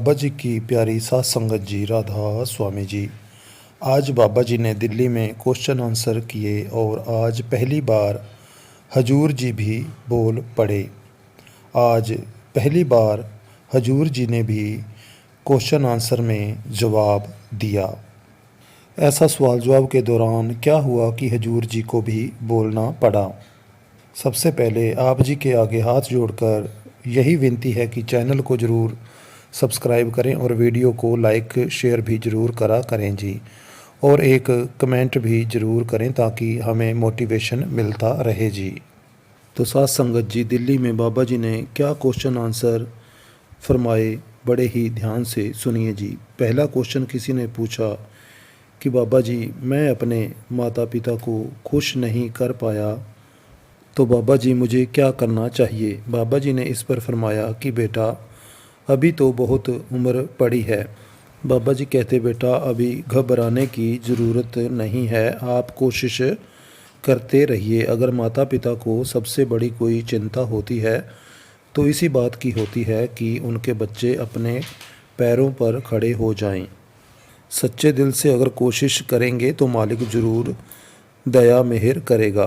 बाबा जी की प्यारी सात संगत जी, राधा स्वामी जी। आज बाबा जी ने दिल्ली में क्वेश्चन आंसर किए और आज पहली बार हजूर जी भी बोल पड़े। आज पहली बार हजूर जी ने भी क्वेश्चन आंसर में जवाब दिया। ऐसा सवाल जवाब के दौरान क्या हुआ कि हजूर जी को भी बोलना पड़ा। सबसे पहले आप जी के आगे हाथ जोड़कर यही विनती है कि चैनल को ज़रूर सब्सक्राइब करें और वीडियो को लाइक शेयर भी ज़रूर करा करें जी, और एक कमेंट भी ज़रूर करें ताकि हमें मोटिवेशन मिलता रहे जी। तो साथ संगत जी, दिल्ली में बाबा जी ने क्या क्वेश्चन आंसर फरमाए, बड़े ही ध्यान से सुनिए जी। पहला क्वेश्चन किसी ने पूछा कि बाबा जी, मैं अपने माता पिता को खुश नहीं कर पाया, तो बाबा जी मुझे क्या करना चाहिए। बाबा जी ने इस पर फरमाया कि बेटा, अभी तो बहुत उम्र पड़ी है। बाबा जी कहते, बेटा अभी घबराने की ज़रूरत नहीं है, आप कोशिश करते रहिए। अगर माता पिता को सबसे बड़ी कोई चिंता होती है तो इसी बात की होती है कि उनके बच्चे अपने पैरों पर खड़े हो जाएं। सच्चे दिल से अगर कोशिश करेंगे तो मालिक ज़रूर दया मेहर करेगा।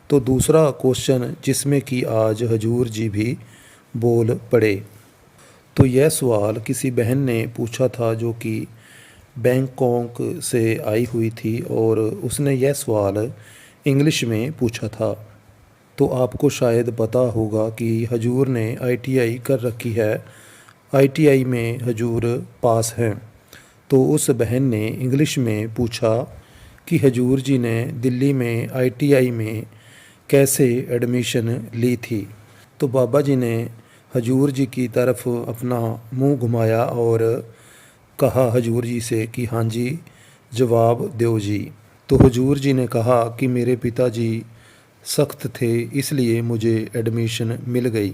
तो दूसरा क्वेश्चन जिसमें कि आज हजूर जी भी बोल पड़े, तो यह सवाल किसी बहन ने पूछा था जो कि बैंकॉक से आई हुई थी और उसने यह सवाल इंग्लिश में पूछा था। तो आपको शायद पता होगा कि हजूर ने आईटीआई कर रखी है, आईटीआई में हजूर पास हैं। तो उस बहन ने इंग्लिश में पूछा कि हजूर जी ने दिल्ली में आईटीआई में कैसे एडमिशन ली थी। तो बाबा जी ने हजूर जी की तरफ अपना मुंह घुमाया और कहा हजूर जी से कि हाँ जी, जवाब दो जी। तो हजूर जी ने कहा कि मेरे पिताजी सख्त थे, इसलिए मुझे एडमिशन मिल गई।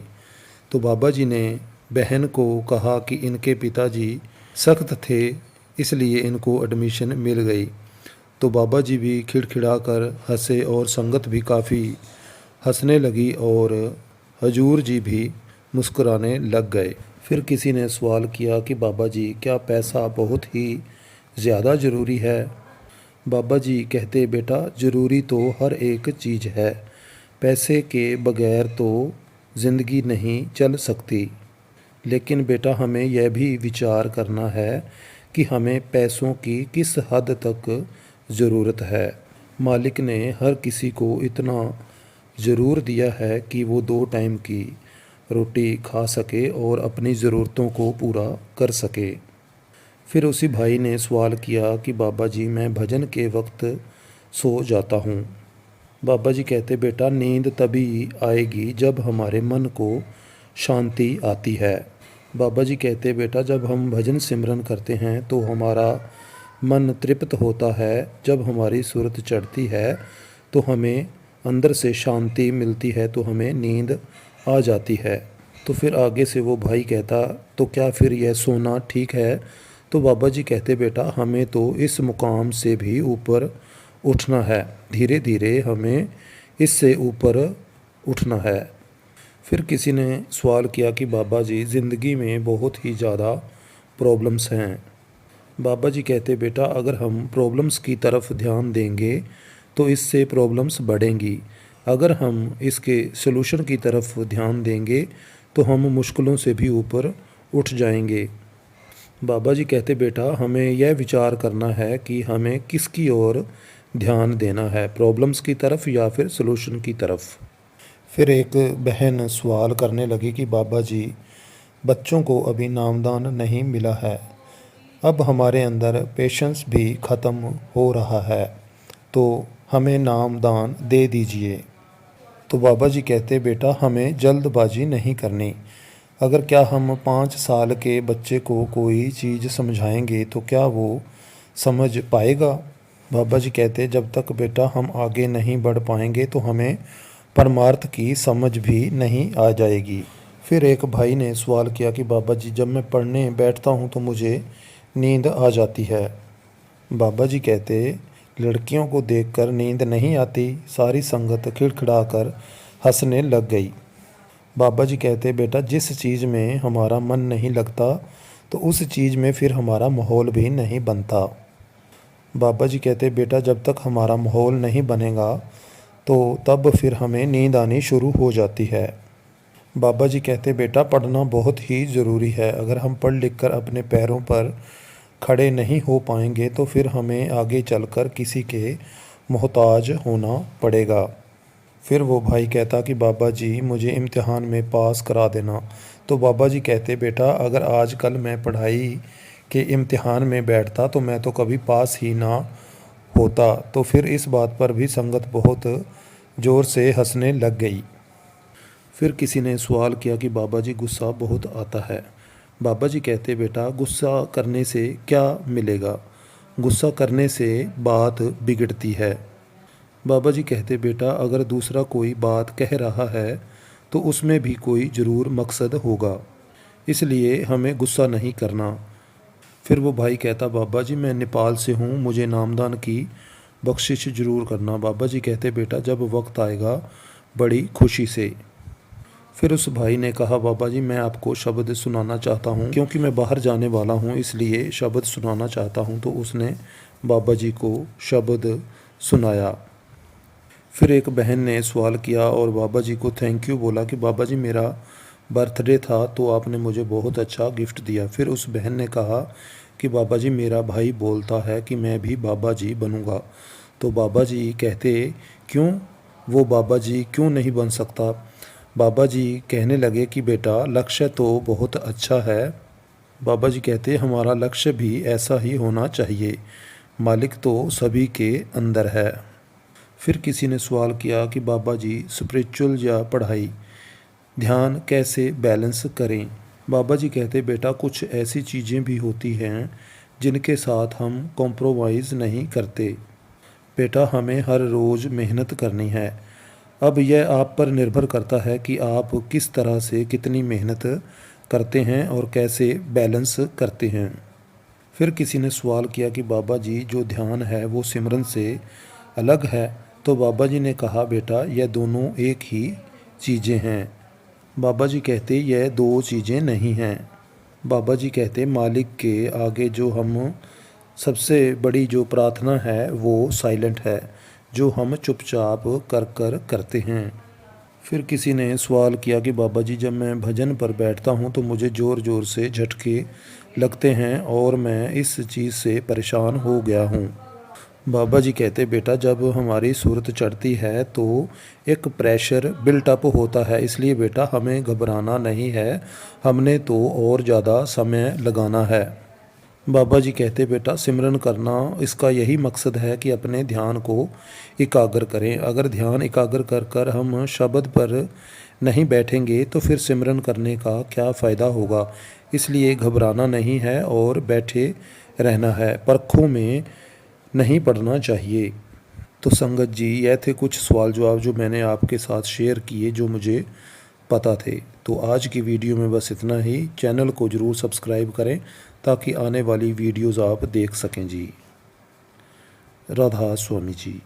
तो बाबा जी ने बहन को कहा कि इनके पिताजी सख्त थे, इसलिए इनको एडमिशन मिल गई। तो बाबा जी भी खिड़खिड़ा कर हंसे और संगत भी काफ़ी हंसने लगी और हजूर जी भी मुस्कुराने लग गए। फिर किसी ने सवाल किया कि बाबा जी, क्या पैसा बहुत ही ज़्यादा ज़रूरी है। बाबा जी कहते, बेटा ज़रूरी तो हर एक चीज़ है, पैसे के बगैर तो ज़िंदगी नहीं चल सकती। लेकिन बेटा हमें यह भी विचार करना है कि हमें पैसों की किस हद तक ज़रूरत है। मालिक ने हर किसी को इतना ज़रूर दिया है कि वो 2 टाइम की रोटी खा सके और अपनी ज़रूरतों को पूरा कर सके। फिर उसी भाई ने सवाल किया कि बाबा जी, मैं भजन के वक्त सो जाता हूँ। बाबा जी कहते, बेटा नींद तभी आएगी जब हमारे मन को शांति आती है। बाबा जी कहते, बेटा जब हम भजन सिमरन करते हैं तो हमारा मन तृप्त होता है, जब हमारी सूरत चढ़ती है तो हमें अंदर से शांति मिलती है, तो हमें नींद आ जाती है। तो फिर आगे से वो भाई कहता, तो क्या फिर यह सोना ठीक है। तो बाबा जी कहते, बेटा हमें तो इस मुकाम से भी ऊपर उठना है, धीरे धीरे हमें इससे ऊपर उठना है। फिर किसी ने सवाल किया कि बाबा जी, ज़िंदगी में बहुत ही ज़्यादा प्रॉब्लम्स हैं। बाबा जी कहते, बेटा अगर हम प्रॉब्लम्स की तरफ ध्यान देंगे तो इससे प्रॉब्लम्स बढ़ेंगी, अगर हम इसके सलूशन की तरफ ध्यान देंगे तो हम मुश्किलों से भी ऊपर उठ जाएंगे। बाबा जी कहते, बेटा हमें यह विचार करना है कि हमें किसकी ओर ध्यान देना है, प्रॉब्लम्स की तरफ या फिर सलूशन की तरफ। फिर एक बहन सवाल करने लगी कि बाबा जी, बच्चों को अभी नामदान नहीं मिला है, अब हमारे अंदर पेशेंस भी ख़त्म हो रहा है, तो हमें नामदान दे दीजिए। तो बाबा जी कहते, बेटा हमें जल्दबाजी नहीं करनी। अगर क्या हम 5 साल के बच्चे को कोई चीज़ समझाएंगे तो क्या वो समझ पाएगा। बाबा जी कहते, जब तक बेटा हम आगे नहीं बढ़ पाएंगे तो हमें परमार्थ की समझ भी नहीं आ जाएगी। फिर एक भाई ने सवाल किया कि बाबा जी, जब मैं पढ़ने बैठता हूँ तो मुझे नींद आ जाती है। बाबा जी कहते, लड़कियों को देखकर नींद नहीं आती। सारी संगत खिड़खिड़ाकर हंसने लग गई। बाबा जी कहते, बेटा जिस चीज़ में हमारा मन नहीं लगता तो उस चीज़ में फिर हमारा माहौल भी नहीं बनता। बाबा जी कहते बेटा जब तक हमारा माहौल नहीं बनेगा तो तब फिर हमें नींद आनी शुरू हो जाती है। बाबा जी कहते बेटा पढ़ना बहुत ही ज़रूरी है। अगर हम पढ़ लिख कर अपने पैरों पर खड़े नहीं हो पाएंगे तो फिर हमें आगे चलकर किसी के मोहताज होना पड़ेगा। फिर वो भाई कहता कि बाबा जी मुझे इम्तिहान में पास करा देना। तो बाबा जी कहते बेटा अगर आजकल मैं पढ़ाई के इम्तिहान में बैठता तो मैं तो कभी पास ही ना होता। तो फिर इस बात पर भी संगत बहुत ज़ोर से हंसने लग गई। फिर किसी ने सवाल किया कि बाबा जी गुस्सा बहुत आता है। बाबा जी कहते बेटा गुस्सा करने से क्या मिलेगा, गुस्सा करने से बात बिगड़ती है। बाबा जी कहते बेटा अगर दूसरा कोई बात कह रहा है तो उसमें भी कोई ज़रूर मकसद होगा, इसलिए हमें गुस्सा नहीं करना। फिर वो भाई कहता बाबा जी मैं नेपाल से हूँ, मुझे नामदान की बख्शिश ज़रूर करना। बाबा जी कहते बेटा जब वक्त आएगा बड़ी खुशी से। फिर उस भाई ने कहा बाबा जी मैं आपको शब्द सुनाना चाहता हूँ, क्योंकि मैं बाहर जाने वाला हूँ इसलिए शब्द सुनाना चाहता हूँ। तो उसने बाबा जी को शब्द सुनाया। फिर एक बहन ने सवाल किया और बाबा जी को थैंक यू बोला कि बाबा जी मेरा बर्थडे था तो आपने मुझे बहुत अच्छा गिफ्ट दिया। फिर उस बहन ने कहा कि बाबा जी मेरा भाई बोलता है कि मैं भी बाबा जी बनूंगा। तो बाबा जी कहते क्यों, वो बाबा जी क्यों नहीं बन सकता। बाबा जी कहने लगे कि बेटा लक्ष्य तो बहुत अच्छा है। बाबा जी कहते हमारा लक्ष्य भी ऐसा ही होना चाहिए, मालिक तो सभी के अंदर है। फिर किसी ने सवाल किया कि बाबा जी स्पिरिचुअल या पढ़ाई ध्यान कैसे बैलेंस करें। बाबा जी कहते बेटा कुछ ऐसी चीज़ें भी होती हैं जिनके साथ हम कॉम्प्रोमाइज़ नहीं करते। बेटा हमें हर रोज़ मेहनत करनी है। अब यह आप पर निर्भर करता है कि आप किस तरह से कितनी मेहनत करते हैं और कैसे बैलेंस करते हैं। फिर किसी ने सवाल किया कि बाबा जी जो ध्यान है वो सिमरन से अलग है। तो बाबा जी ने कहा बेटा यह दोनों एक ही चीज़ें हैं। बाबा जी कहते यह दो चीज़ें नहीं हैं। बाबा जी कहते मालिक के आगे जो हम सबसे बड़ी जो प्रार्थना है वो साइलेंट है, जो हम चुपचाप कर कर करते हैं। फिर किसी ने सवाल किया कि बाबा जी जब मैं भजन पर बैठता हूँ तो मुझे ज़ोर ज़ोर से झटके लगते हैं और मैं इस चीज़ से परेशान हो गया हूँ। बाबा जी कहते बेटा जब हमारी सूरत चढ़ती है तो एक प्रेशर बिल्टअप होता है, इसलिए बेटा हमें घबराना नहीं है, हमने तो और ज़्यादा समय लगाना है। बाबा जी कहते बेटा सिमरन करना इसका यही मकसद है कि अपने ध्यान को एकाग्र करें। अगर ध्यान एकाग्र कर कर हम शब्द पर नहीं बैठेंगे तो फिर सिमरन करने का क्या फ़ायदा होगा। इसलिए घबराना नहीं है और बैठे रहना है, परखों में नहीं पढ़ना चाहिए। तो संगत जी यह थे कुछ सवाल जवाब जो मैंने आपके साथ शेयर किए जो मुझे पता थे। तो आज की वीडियो में बस इतना ही। चैनल को ज़रूर सब्सक्राइब करें ताकि आने वाली वीडियोज़ आप देख सकें जी। राधा स्वामी जी।